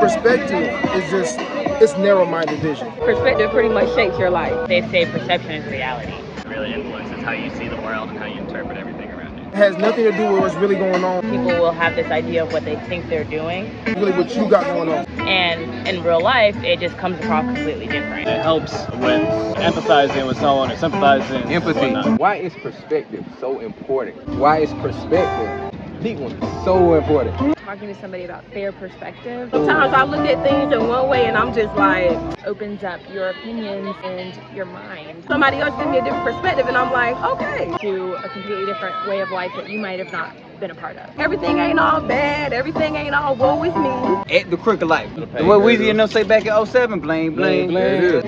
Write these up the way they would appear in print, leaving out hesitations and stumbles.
Perspective is just, it's narrow-minded vision. Perspective pretty much shapes your life. They say perception is reality. It really influences how you see the world and how you interpret everything around you. It has nothing to do with what's really going on. People will have this idea of what they think they're doing, Really what you got going on. and in real life, it just comes across completely different. It helps with empathizing with someone or sympathizing. Empathy. Whatnot. Why is perspective so important? Why is perspective, big one, so important? Talking to somebody about their perspective. Sometimes I look at things in one way and I'm just like, opens up your opinions and your mind. Somebody else gives me a different perspective and I'm like, okay. To a completely different way of life that you might have not been a part of. Everything ain't all bad, everything ain't all woe with me. At the crooked life. What Weezy and them say back in 07, blame.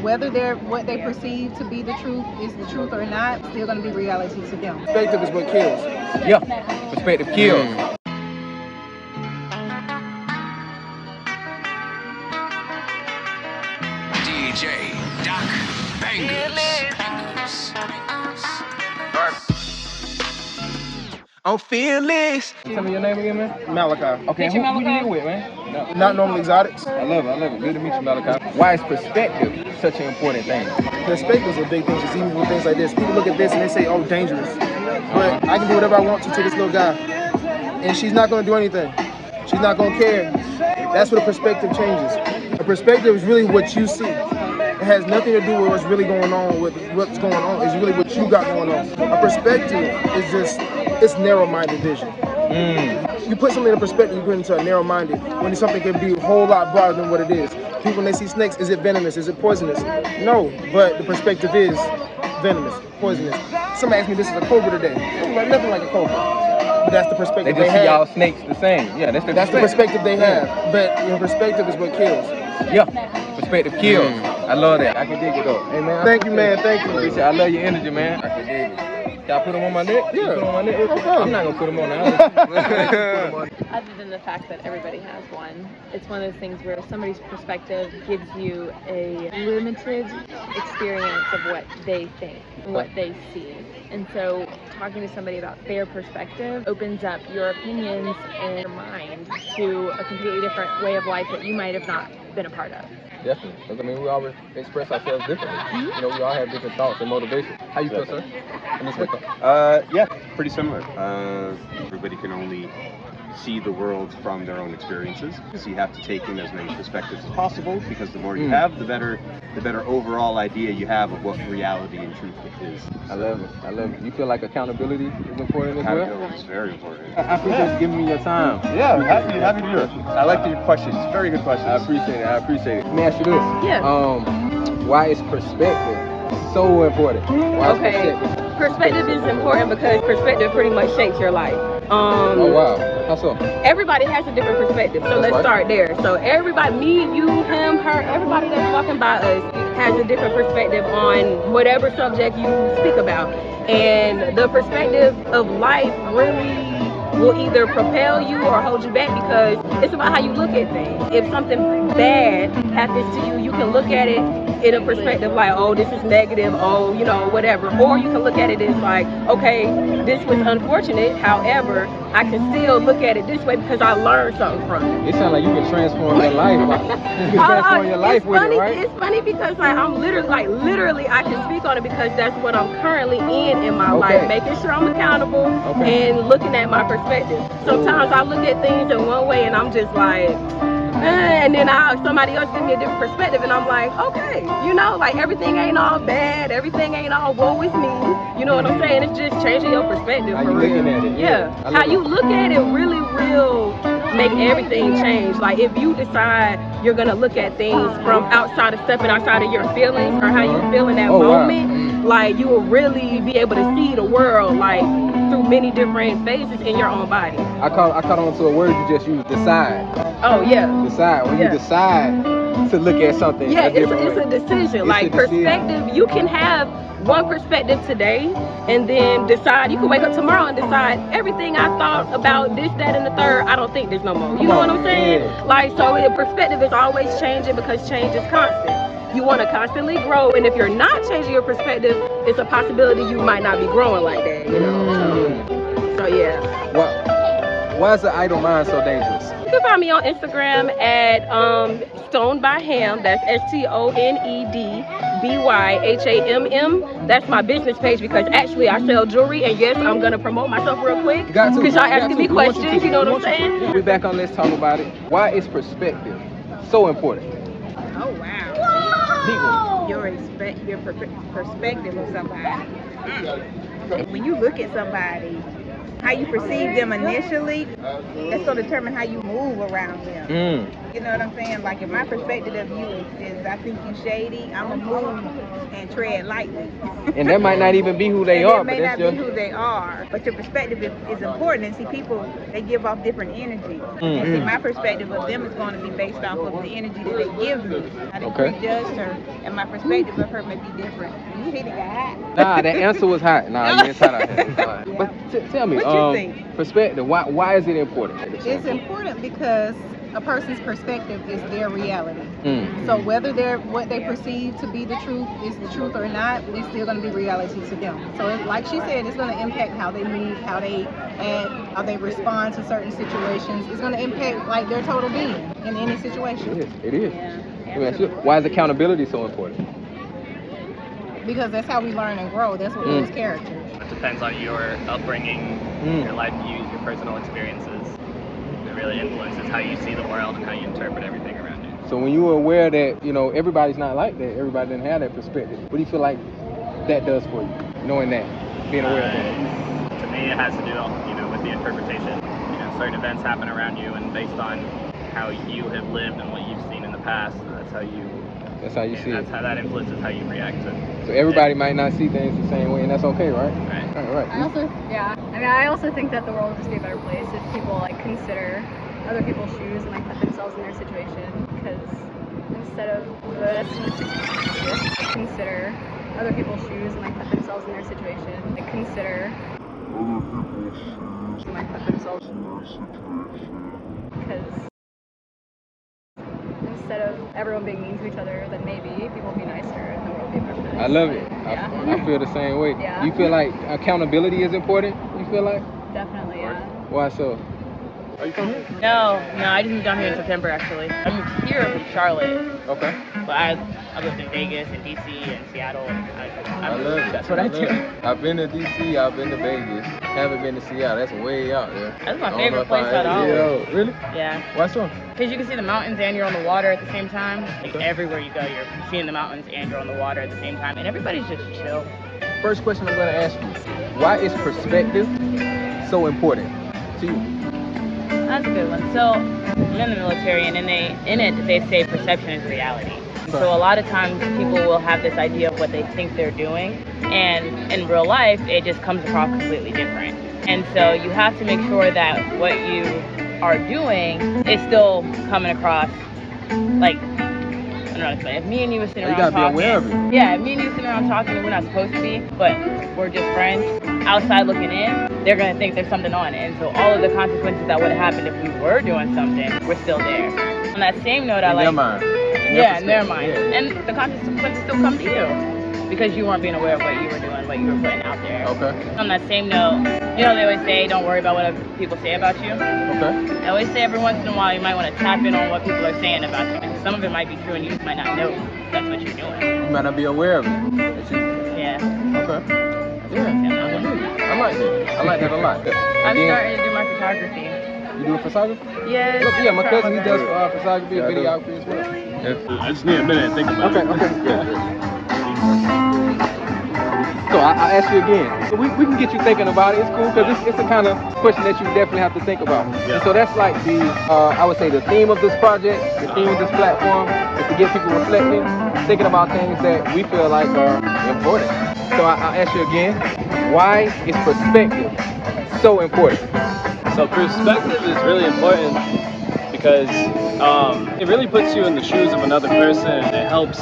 Whether what they perceive to be the truth is the truth or not, still gonna be reality to them. Perspective is what kills. Yeah, perspective kills. DJ Doc Bangers. I'm fearless. Tell me your name again, man. Malachi. Okay, who you with, man? Not normally exotics. I love it. Good to meet you, Malachi. Why is perspective such an important thing? Perspective is a big thing, just even with things like this. People look at this and they say, oh, dangerous. But I can do whatever I want to this little guy. And she's not going to do anything. She's not going to care. That's where the perspective changes. A perspective is really what you see. It has nothing to do with what's really going on, with what's going on. It's really what you got going on. A perspective is just, it's narrow-minded vision. You put something in a perspective, you put it into a narrow-minded, when something can be a whole lot broader than what it is. People, when they see snakes, is it venomous? Is it poisonous? No, but the perspective is venomous, poisonous. Somebody asked me, this is a cobra today. It looks like nothing like a cobra. But that's the perspective They just see have. all snakes the same. Yeah, that's the perspective they have. But your perspective is what kills. Yeah, perspective kills. I love that. I can dig it up. Hey, man. Thank you, man. Thank you. I love your energy, man. I can dig it. Can I put them on my neck? Yeah. Put them on my neck? Okay. I'm not gonna put them on now. Other than the fact that everybody has one, it's one of those things where somebody's perspective gives you a limited experience of what they think and what they see. And so talking to somebody about their perspective opens up your opinions and your mind to a completely different way of life that you might have not been a part of. Definitely. Because, I mean, we all express ourselves differently. You know, we all have different thoughts and motivations. How you feel, sir? In this book? Yeah, pretty similar. Everybody can only see the world from their own experiences, so you have to take in as many perspectives as possible, because the more you have, the better overall idea you have of what reality and truth is. I love it. You feel like accountability is important as well? Accountability is very important. I appreciate you giving me your time. Yeah, happy to do it. I like your questions. Very good questions. I appreciate it. Let me ask you this. Yeah. Why is perspective so important? Perspective is important because perspective pretty much shapes your life. Oh, wow. How so? Everybody has a different perspective, so let's start there. So everybody, me, you, him, her, everybody that's walking by us has a different perspective on whatever subject you speak about. And the perspective of life really will either propel you or hold you back, because it's about how you look at things. If something bad happens to you, you can look at it in a perspective like, oh, this is negative, oh, you know, whatever. Or you can look at it as like, okay, this was unfortunate, however, I can still look at it this way because I learned something from it. It sounds like you can transform your life. You can transform your life with it, right? It's funny because like I'm literally I can speak on it because that's what I'm currently in my life, making sure I'm accountable and looking at my perspective. Sometimes I look at things in one way and I'm just like, and then somebody else gives me a different perspective and I'm like, okay, you know, like everything ain't all bad, everything ain't all woe with me. You know what I'm saying? It's just changing your perspective. How for you real. looking at it? Yeah. How you look at it really will make everything change. Like if you decide you're gonna look at things from stepping outside of your feelings or how you feel in that moment, like you will really be able to see the world like through many different phases in your own body. I caught on to a word you just used, decide. Oh yeah. Decide. When you decide to look at something. Yeah, it's a decision. Like perspective, you can have one perspective today and then decide, you can wake up tomorrow and decide everything I thought about this, that, and the third, I don't think there's no more. You know what I'm saying? Yeah. Like, so the perspective is always changing because change is constant. You want to constantly grow, and if you're not changing your perspective, it's a possibility you might not be growing like that, you know? So yeah. Why is the idle mind so dangerous? can find me on Instagram at Stoned by Ham. That's STONEDBYHAMM. That's my business page because actually I sell jewelry, and yes, I'm gonna promote myself real quick. Got to. Because y'all asking me questions, you know what I'm saying? We're back on Let's Talk About It. Why is perspective so important? Oh wow. Your perspective of somebody. When you look at somebody, how you perceive them initially, that's going to determine how you move around them. You know what I'm saying? Like if my perspective of you is I think you shady, I'm gonna move and tread lightly. And that might not even be who they are. That may not be who they are, but your perspective is important. And see, people, they give off different energy. And see, my perspective of them is going to be based off of the energy that they give me. I didn't prejudge her, and my perspective of her may be different. You hit it got hot. Nah, that answer was hot. Nah, it's hot out here. But tell me, what you think? Perspective. Why is it important? It's important because a person's perspective is their reality. So whether what they perceive to be the truth is the truth or not, it's still going to be reality to them. So like she said, it's going to impact how they move, how they act, how they respond to certain situations. It's going to impact like their total being in any situation. It is. Yeah. Why is accountability so important? Because that's how we learn and grow. That's what builds character. It depends on your upbringing, your life views, your personal experiences. It really influences how you see the world and how you interpret everything around you. So when you were aware that, everybody's not like that, everybody didn't have that perspective, what do you feel like that does for you, knowing that, being aware of that? To me, it has to do, with the interpretation. Certain events happen around you, and based on how you have lived and what you've seen in the past, that's how you see it. That's how that influences how you react to it. So everybody might not see things the same way, and that's okay, right? Right. I also think that the world would just be a better place if people consider other people's shoes and put themselves in their situation. Because instead of consider other people's shoes and put themselves in their situation, consider put themselves in their situation. Because instead of everyone being mean to each other, then maybe people will be nicer and the world will be a better place. I love it. Yeah. I feel the same way. Yeah. You feel like accountability is important? You feel like? Definitely, yeah. Why so? Are you from here? No, I just moved down here in September actually. I moved here from Charlotte. Okay. But I lived in Vegas and DC and Seattle. I love it. That's what I do. I've been to DC, I've been to Vegas. Haven't been to Seattle. That's way out there. That's my favorite place at all. Really? Yeah. Why so? Because you can see the mountains and you're on the water at the same time. Everywhere you go, you're seeing the mountains and you're on the water at the same time. And everybody's just chill. First question I'm going to ask you. Why is perspective so important to you? That's a good one. So I'm in the military, and in it they say perception is reality. So a lot of times people will have this idea of what they think they're doing, and in real life it just comes across completely different. And so you have to make sure that what you are doing is still coming across like, I don't know how to explain. If me and you were sitting around talking, be aware of it. Yeah, if me and you sitting around talking and we're not supposed to be, but we're just friends, outside looking in, they're gonna think there's something on it. And so all of the consequences that would have happened if we were doing something, we're still there. On that same note, In their mind. In their mind. Yeah. And the consequences still come to you because you weren't being aware of what you were doing, what you were putting out there. Okay. On that same note, they always say don't worry about what other people say about you. Okay. They always say every once in a while you might want to tap in on what people are saying about you, because some of it might be true and you just might not know that's what you're doing. You might not be aware of it. Yeah. Okay. Yeah. I like that. I like that a lot. I'm starting to do my photography. You do photography? Yes. Yeah, my cousin, he does photography and videography as well. I just need a minute to think about it. Okay. So I ask you again. So we can get you thinking about it. It's cool because it's the kind of question that you definitely have to think about. Yeah. And so that's like the, I would say the theme of this project, the theme of this platform is to get people reflecting, thinking about things that we feel like are important. So I ask you again, why is perspective so important? So perspective is really important because it really puts you in the shoes of another person, and it helps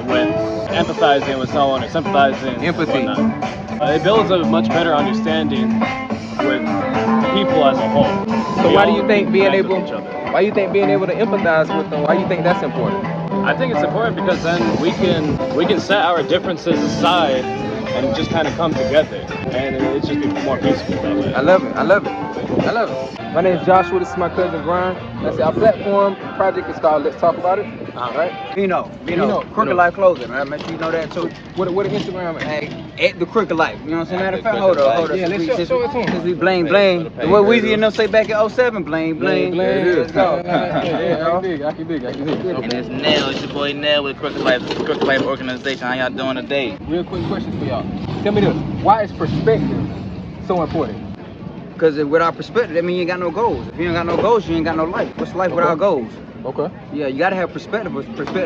with empathizing with someone or sympathizing. Empathy. It builds a much better understanding with people as a whole. So why do you think being able to empathize with them, why do you think that's important? I think it's important because then we can set our differences aside and just kind of come together, and it's just be more peaceful that way. I love it. My name is Joshua. This is my cousin Brian. That's our platform project is called Let's Talk About It. All right. Vino, Crooked Life Clothing, right? Make sure you know that too. What the Instagram at? Hey, at the Crooked Life. You know what I'm saying? Matter of fact, hold up. Yeah, let's show it to him. Since we blame. What Weezy and them say back in 07, blame. Let's go. I can dig. And it's Nell, it's your boy Nell with Crooked Life Organization. How y'all doing today? Real quick questions for y'all. Tell me this. Why is perspective so important? Because without perspective, that means you ain't got no goals. If you ain't got no goals, you ain't got no life. What's life without goals? Okay. Yeah, you gotta have perspective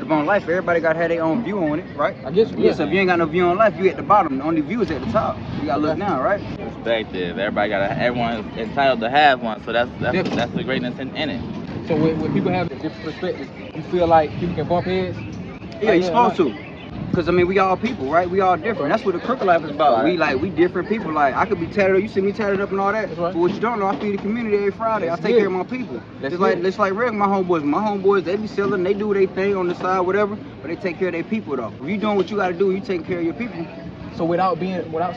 on life. Everybody gotta have their own view on it, right? I guess. Yeah. So if you ain't got no view on life, you at the bottom. The only view is at the top. You gotta look down, right? Perspective. Everyone's entitled to have one. So that's the greatness in it. So when people have a different perspective, you feel like people can bump heads? Yeah, you're supposed to. Because, I mean, we all people, right? We all different. That's what the Crooked Life is about. Right. We different people. Like, I could be tatted up. You see me tatted up and all that. Right. But what you don't know, I feed the community every Friday. I take care of my people. It's like Rick, my homeboys. My homeboys, they be selling. They do their thing on the side, whatever. But they take care of their people, though. If you doing what you got to do, you taking care of your people. So without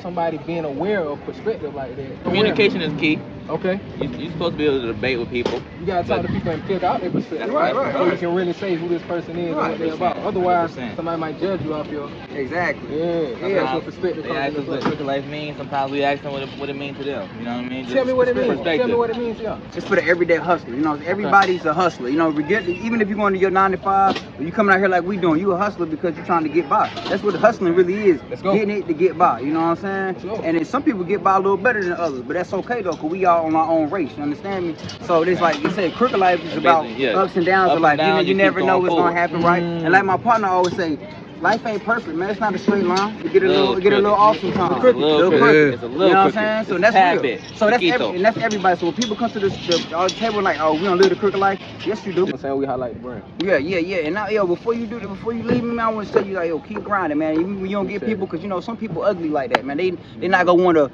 somebody being aware of perspective like that. Communication is key. Okay. You're supposed to be able to debate with people. You gotta talk to people and figure out their perspective. Right. So you can really say who this person is and what they're about. Otherwise, somebody might judge you off your. Exactly. Yeah. That's what perspective They ask us what Crooked Life means. Sometimes we ask them what it means to them. You know what I mean? Tell me what it means. Tell me what it means to y'all. It's for the everyday hustler. You know, everybody's a hustler. You know, even if you're going to your 9 to 5, or you coming out here like we doing, you a hustler because you're trying to get by. That's what hustling really is. Let's go. Getting it to get by. You know what I'm saying? And then some people get by a little better than others, but that's okay though, because we all on our own race. You understand me? So it's like you said, Crooked Life is about ups and downs of life. You never know what's gonna happen, right? And like my partner always say, life ain't perfect, man. It's not a straight line. You get a little off sometimes. It's a little crooked. It's a little you know crooked. what I'm saying? So that's real. So that's everybody. So when people come to the table like, oh, we don't live the crooked life. Yes, you do. I'm saying we highlight the brand. Yeah. And now, before you leave me, man, I want to tell you like, keep grinding, man. Even when you don't get people, because you know some people ugly like that, man. They not gonna want to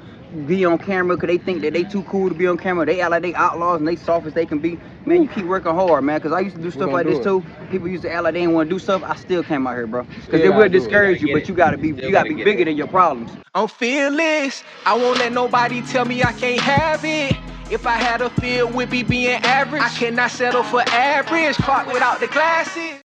be on camera because they think that they too cool to be on camera. They act like they outlaws and they soft as they can be. Man, you keep working hard, man. Because I used to do stuff like this too. People used to act like they didn't want to do stuff. I still came out here, bro. Because they will discourage you, but you gotta be bigger than your problems. I'm fearless. I won't let nobody tell me I can't have it. If I had a feel, would be being average. I cannot settle for average. Caught without the glasses.